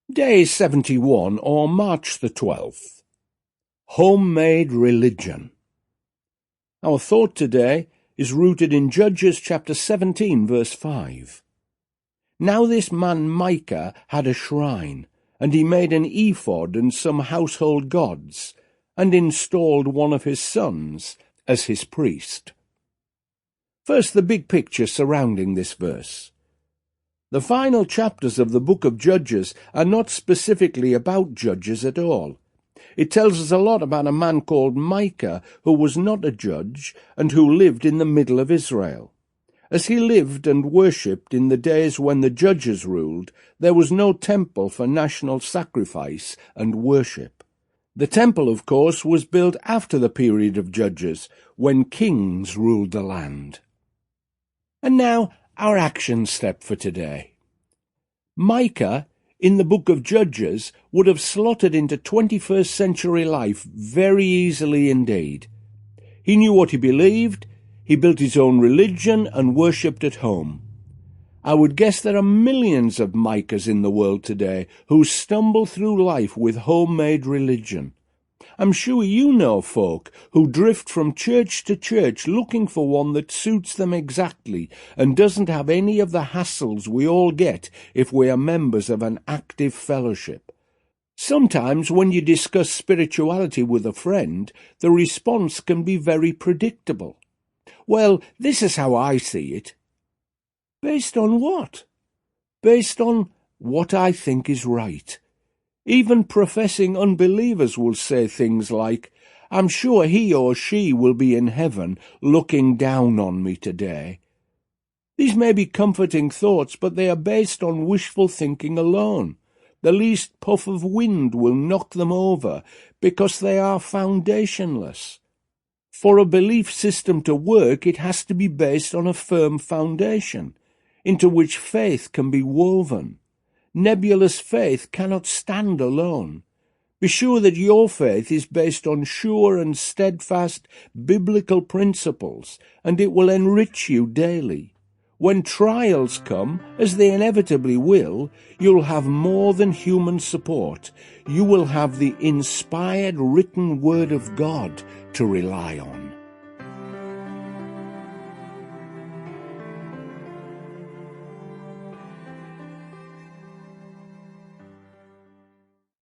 Day 71, or March the 12th. Homemade Religion. Our thought today is rooted in Judges chapter 17, verse 5. Now this man Micah had a shrine, and he made an ephod and some household gods, and installed one of his sons as his priest. First, the big picture surrounding this verse. The final chapters of the book of Judges are not specifically about judges at all. It tells us a lot about a man called Micah who was not a judge and who lived in the middle of Israel. As he lived and worshipped in the days when the judges ruled, there was no temple for national sacrifice and worship. The temple, of course, was built after the period of judges, when kings ruled the land. And now, our action step for today. Micah, in the book of Judges, would have slotted into 21st century life very easily indeed. He knew what he believed, he built his own religion and worshipped at home. I would guess there are millions of Micahs in the world today who stumble through life with homemade religion. I'm sure you know folk who drift from church to church looking for one that suits them exactly and doesn't have any of the hassles we all get if we are members of an active fellowship. Sometimes when you discuss spirituality with a friend, the response can be very predictable. Well, this is how I see it. Based on what? Based on what I think is right. Even professing unbelievers will say things like, "I'm sure he or she will be in heaven looking down on me today." These may be comforting thoughts, but they are based on wishful thinking alone. The least puff of wind will knock them over because they are foundationless. For a belief system to work, it has to be based on a firm foundation, into which faith can be woven. Nebulous faith cannot stand alone. Be sure that your faith is based on sure and steadfast biblical principles, and it will enrich you daily. When trials come, as they inevitably will, you'll have more than human support. You will have the inspired written word of God to rely on.